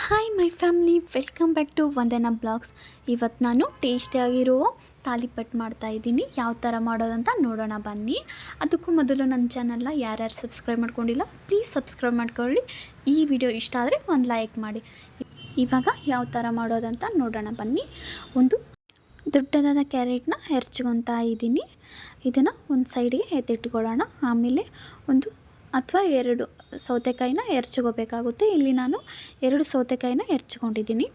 Hi my family, welcome back to Vandana blogs. ಇವತ್ತು ನಾನು ಟೇಸ್ಟಿಯಾಗಿರುವ ತಾಲಿಪಟ್ ಮಾಡ್ತಾಯಿದ್ದೀನಿ. ಯಾವ ಥರ ಮಾಡೋದಂತ ನೋಡೋಣ ಬನ್ನಿ. ಅದಕ್ಕೂ ಮೊದಲು ನನ್ನ ಚಾನಲ್ನ ಯಾರ್ಯಾರು ಸಬ್ಸ್ಕ್ರೈಬ್ ಮಾಡ್ಕೊಂಡಿಲ್ಲ ಪ್ಲೀಸ್ ಸಬ್ಸ್ಕ್ರೈಬ್ ಮಾಡ್ಕೊಳ್ಳಿ. ಈ ವಿಡಿಯೋ ಇಷ್ಟ ಆದರೆ ಒಂದು ಲೈಕ್ ಮಾಡಿ. ಇವಾಗ ಯಾವ ಥರ ಮಾಡೋದಂತ ನೋಡೋಣ ಬನ್ನಿ. ಒಂದು ದೊಡ್ಡದಾದ ಕ್ಯಾರೆಟ್ನ ಹೆರ್ಚ್ಕೊತಾ ಇದ್ದೀನಿ. ಇದನ್ನು ಒಂದು ಸೈಡಿಗೆ ಎತ್ತಿಟ್ಕೊಳ್ಳೋಣ. ಆಮೇಲೆ ಒಂದು ಅಥವಾ 2 ಸೌತೆಕಾಯಿನ ಹೆರ್ಚ್ಕೋಬೇಕಾಗುತ್ತೆ. ಇಲ್ಲಿ ನಾನು 2 ಸೌತೆಕಾಯಿನ ಹೆರ್ಚ್ಕೊಂಡಿದ್ದೀನಿ.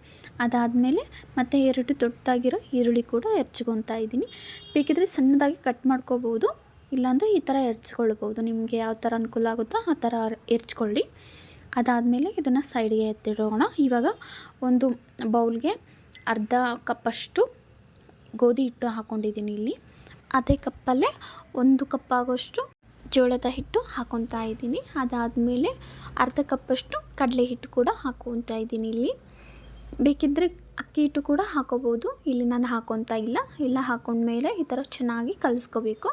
ಅದಾದಮೇಲೆ ಮತ್ತೆ 2 ದೊಡ್ಡದಾಗಿರೋ ಈರುಳ್ಳಿ ಕೂಡ ಹೆರ್ಚ್ಕೊತಾ ಇದ್ದೀನಿ. ಬೇಕಿದ್ರೆ ಸಣ್ಣದಾಗಿ ಕಟ್ ಮಾಡ್ಕೋಬೋದು, ಇಲ್ಲಾಂದರೆ ಈ ಥರ ಹೆರ್ಚ್ಕೊಳ್ಬೋದು. ನಿಮಗೆ ಯಾವ ಥರ ಅನುಕೂಲ ಆಗುತ್ತೋ ಆ ಥರ ಹೆರ್ಚ್ಕೊಳ್ಳಿ. ಅದಾದಮೇಲೆ ಇದನ್ನು ಸೈಡಿಗೆ ಎತ್ತಿಡೋಣ. ಇವಾಗ ಒಂದು ಬೌಲ್ಗೆ ಅರ್ಧ ಕಪ್ಪಷ್ಟು ಗೋಧಿ ಹಿಟ್ಟು ಹಾಕ್ಕೊಂಡಿದ್ದೀನಿ. ಇಲ್ಲಿ ಅದೇ ಕಪ್ಪಲ್ಲೇ 1 ಕಪ್ ಆಗೋಷ್ಟು ಜೋಳದ ಹಿಟ್ಟು ಹಾಕ್ಕೊತಾ ಇದ್ದೀನಿ. ಅದಾದಮೇಲೆ ಅರ್ಧ ಕಪ್ಪಷ್ಟು ಕಡಲೆ ಹಿಟ್ಟು ಕೂಡ ಹಾಕ್ಕೊತಾ ಇದ್ದೀನಿ. ಇಲ್ಲಿ ಬೇಕಿದ್ದರೆ ಅಕ್ಕಿ ಹಿಟ್ಟು ಕೂಡ ಹಾಕೋಬೋದು. ಇಲ್ಲಿ ನಾನು ಹಾಕ್ಕೊತಾ ಇಲ್ಲ. ಎಲ್ಲ ಹಾಕ್ಕೊಂಡ್ಮೇಲೆ ಈ ಥರ ಚೆನ್ನಾಗಿ ಕಲಿಸ್ಕೋಬೇಕು.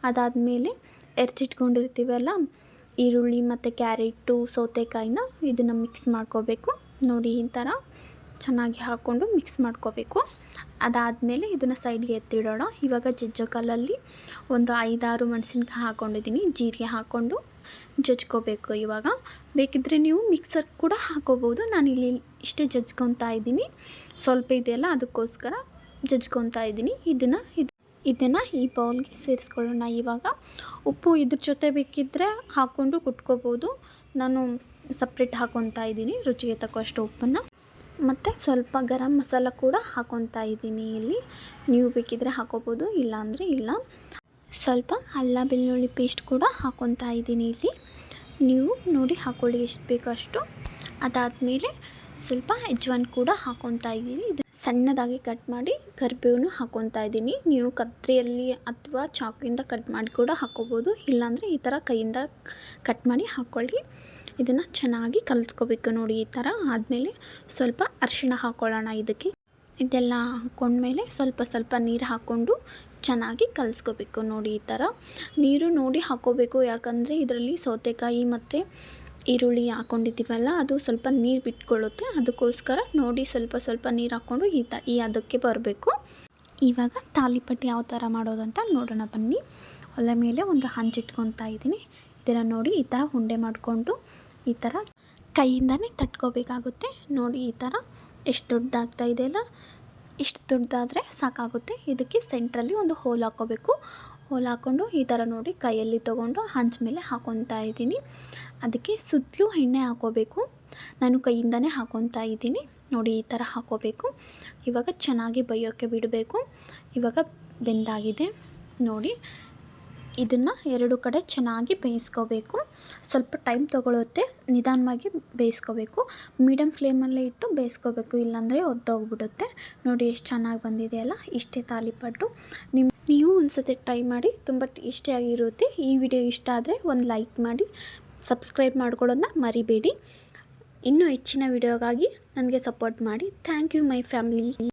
ಅದಾದಮೇಲೆ ಹೆರ್ಚಿಟ್ಕೊಂಡಿರ್ತೀವಲ್ಲ ಈರುಳ್ಳಿ ಮತ್ತು ಕ್ಯಾರೆಟು ಸೌತೆಕಾಯಿನ ಇದನ್ನು ಮಿಕ್ಸ್ ಮಾಡ್ಕೋಬೇಕು. ನೋಡಿ ಈ ಥರ ಚೆನ್ನಾಗಿ ಹಾಕ್ಕೊಂಡು ಮಿಕ್ಸ್ ಮಾಡ್ಕೋಬೇಕು. ಅದಾದಮೇಲೆ ಇದನ್ನು ಸೈಡ್ಗೆ ಎತ್ತಿಡೋಣ. ಇವಾಗ ಜಜ್ಜೋ ಕಲ್ಲಲ್ಲಿ ಒಂದು 5-6 ಮೆಣಸಿನ್ಕಾಯಿ ಹಾಕ್ಕೊಂಡಿದ್ದೀನಿ. ಜೀರಿಗೆ ಹಾಕ್ಕೊಂಡು ಜಜ್ಕೋಬೇಕು. ಇವಾಗ ಬೇಕಿದ್ದರೆ ನೀವು ಮಿಕ್ಸರ್ ಕೂಡ ಹಾಕೋಬೋದು. ನಾನಿಲ್ಲಿ ಇಷ್ಟೇ ಜಜ್ಕೊತಾ ಇದ್ದೀನಿ. ಸ್ವಲ್ಪ ಇದೆಯಲ್ಲ ಅದಕ್ಕೋಸ್ಕರ ಜಜ್ಕೊತಾ ಇದ್ದೀನಿ. ಇದನ್ನು ಈ ಬೌಲ್ಗೆ ಸೇರಿಸ್ಕೊಳ್ಳೋಣ. ಇವಾಗ ಉಪ್ಪು ಇದ್ರ ಜೊತೆ ಬೇಕಿದ್ದರೆ ಹಾಕ್ಕೊಂಡು ಕುಟ್ಕೋಬೋದು. ನಾನು ಸಪ್ರೇಟ್ ಹಾಕ್ಕೊತಾ ಇದ್ದೀನಿ ರುಚಿಗೆ ತಕ್ಕಷ್ಟು ಉಪ್ಪನ್ನು. ಮತ್ತು ಸ್ವಲ್ಪ ಗರಂ ಮಸಾಲ ಕೂಡ ಹಾಕ್ಕೊತಾ ಇದ್ದೀನಿ. ಇಲ್ಲಿ ನೀವು ಬೇಕಿದ್ದರೆ ಹಾಕೋಬೋದು, ಇಲ್ಲಾಂದರೆ ಇಲ್ಲ. ಸ್ವಲ್ಪ ಅಲ್ಲ ಬೆಳ್ಳುಳ್ಳಿ ಪೇಸ್ಟ್ ಕೂಡ ಹಾಕ್ಕೊತಾ ಇದ್ದೀನಿ. ಇಲ್ಲಿ ನೀವು ನೋಡಿ ಹಾಕ್ಕೊಳ್ಳಿ ಎಷ್ಟು ಬೇಕೋ ಅಷ್ಟು. ಅದಾದಮೇಲೆ ಸ್ವಲ್ಪ ಅಜ್ವಾನ್ ಕೂಡ ಹಾಕ್ಕೊತಾ ಇದ್ದೀನಿ. ಇದು ಸಣ್ಣದಾಗಿ ಕಟ್ ಮಾಡಿ ಕರಿಬೇವನ್ನು ಹಾಕ್ಕೊತಾ ಇದ್ದೀನಿ. ನೀವು ಕತ್ತರಿಯಲ್ಲಿ ಅಥವಾ ಚಾಕುವಿಂದ ಕಟ್ ಮಾಡಿ ಕೂಡ ಹಾಕ್ಕೋಬೋದು, ಇಲ್ಲಾಂದರೆ ಈ ಥರ ಕೈಯಿಂದ ಕಟ್ ಮಾಡಿ ಹಾಕ್ಕೊಳ್ಳಿ. ಇದನ್ನು ಚೆನ್ನಾಗಿ ಕಲಿಸ್ಕೋಬೇಕು. ನೋಡಿ ಈ ಥರ ಆದಮೇಲೆ ಸ್ವಲ್ಪ ಅರಿಶಿಣ ಹಾಕ್ಕೊಳ್ಳೋಣ. ಇದೆಲ್ಲ ಹಾಕ್ಕೊಂಡ್ಮೇಲೆ ಸ್ವಲ್ಪ ನೀರು ಹಾಕ್ಕೊಂಡು ಚೆನ್ನಾಗಿ ಕಲಿಸ್ಕೋಬೇಕು. ನೋಡಿ ಈ ಥರ ನೀರು ನೋಡಿ ಹಾಕ್ಕೋಬೇಕು. ಯಾಕಂದರೆ ಇದರಲ್ಲಿ ಸೌತೆಕಾಯಿ ಮತ್ತು ಈರುಳ್ಳಿ ಹಾಕ್ಕೊಂಡಿದ್ದೀವಲ್ಲ ಅದು ಸ್ವಲ್ಪ ನೀರು ಬಿಟ್ಕೊಳ್ಳುತ್ತೆ. ಅದಕ್ಕೋಸ್ಕರ ನೋಡಿ ಸ್ವಲ್ಪ ನೀರು ಹಾಕ್ಕೊಂಡು ಈ ಅದಕ್ಕೆ ಬರಬೇಕು. ಇವಾಗ ತಾಲಿಪಟ್ಟು ಯಾವ ಥರ ಮಾಡೋದಂತ ನೋಡೋಣ ಬನ್ನಿ. ಒಲೆ ಮೇಲೆ ಒಂದು ಹಂಚಿಟ್ಕೊತಾ ಇದ್ದೀನಿ. ಇದನ್ನು ನೋಡಿ ಈ ಥರ ಉಂಡೆ ಮಾಡಿಕೊಂಡು ಈ ಥರ ಕೈಯಿಂದನೇ ತಟ್ಕೋಬೇಕಾಗುತ್ತೆ. ನೋಡಿ ಈ ಥರ ಎಷ್ಟು ದೊಡ್ಡದಾಗ್ತಾ ಇದೆಯಲ್ಲ, ಇಷ್ಟು ದೊಡ್ಡದಾದರೆ ಸಾಕಾಗುತ್ತೆ. ಇದಕ್ಕೆ ಸೆಂಟ್ರಲ್ಲಿ ಒಂದು ಹೋಲ್ ಹಾಕ್ಕೋಬೇಕು. ಹೋಲ್ ಹಾಕ್ಕೊಂಡು ಈ ಥರ ನೋಡಿ ಕೈಯಲ್ಲಿ ತೊಗೊಂಡು ಹಂಚ ಮೇಲೆ ಹಾಕ್ಕೊತಾ ಇದ್ದೀನಿ. ಅದಕ್ಕೆ ಸುತ್ತಲೂ ಎಣ್ಣೆ ಹಾಕ್ಕೋಬೇಕು. ನಾನು ಕೈಯಿಂದನೇ ಹಾಕ್ಕೊತಾ ಇದ್ದೀನಿ. ನೋಡಿ ಈ ಥರ ಹಾಕ್ಕೋಬೇಕು. ಇವಾಗ ಚೆನ್ನಾಗಿ ಬೇಯೋಕ್ಕೆ ಬಿಡಬೇಕು. ಇವಾಗ ಬೆಂದಾಗಿದೆ ನೋಡಿ. ಇದನ್ನು 2 ಕಡೆ ಚೆನ್ನಾಗಿ ಬೇಯಿಸ್ಕೋಬೇಕು. ಸ್ವಲ್ಪ ಟೈಮ್ ತೊಗೊಳುತ್ತೆ, ನಿಧಾನವಾಗಿ ಬೇಯಿಸ್ಕೋಬೇಕು. ಮೀಡಿಯಮ್ ಫ್ಲೇಮಲ್ಲೇ ಇಟ್ಟು ಬೇಯಿಸ್ಕೋಬೇಕು, ಇಲ್ಲಾಂದರೆ ಒದ್ದೋಗ್ಬಿಡುತ್ತೆ. ನೋಡಿ ಎಷ್ಟು ಚೆನ್ನಾಗಿ ಬಂದಿದೆಯಲ್ಲ, ಇಷ್ಟೇ ತಾಲಿಪಟ್ಟು. ನೀವು ಒಂದ್ಸತಿ ಟ್ರೈ ಮಾಡಿ, ತುಂಬ ಟೇಸ್ಟಿಯಾಗಿರುತ್ತೆ. ಈ ವಿಡಿಯೋ ಇಷ್ಟ ಆದರೆ ಒಂದು ಲೈಕ್ ಮಾಡಿ, ಸಬ್ಸ್ಕ್ರೈಬ್ ಮಾಡ್ಕೊಳ್ಳೋದನ್ನ ಮರಿಬೇಡಿ. ಇನ್ನೂ ಹೆಚ್ಚಿನ ವಿಡಿಯೋಗಾಗಿ ನನಗೆ ಸಪೋರ್ಟ್ ಮಾಡಿ. Thank you my family.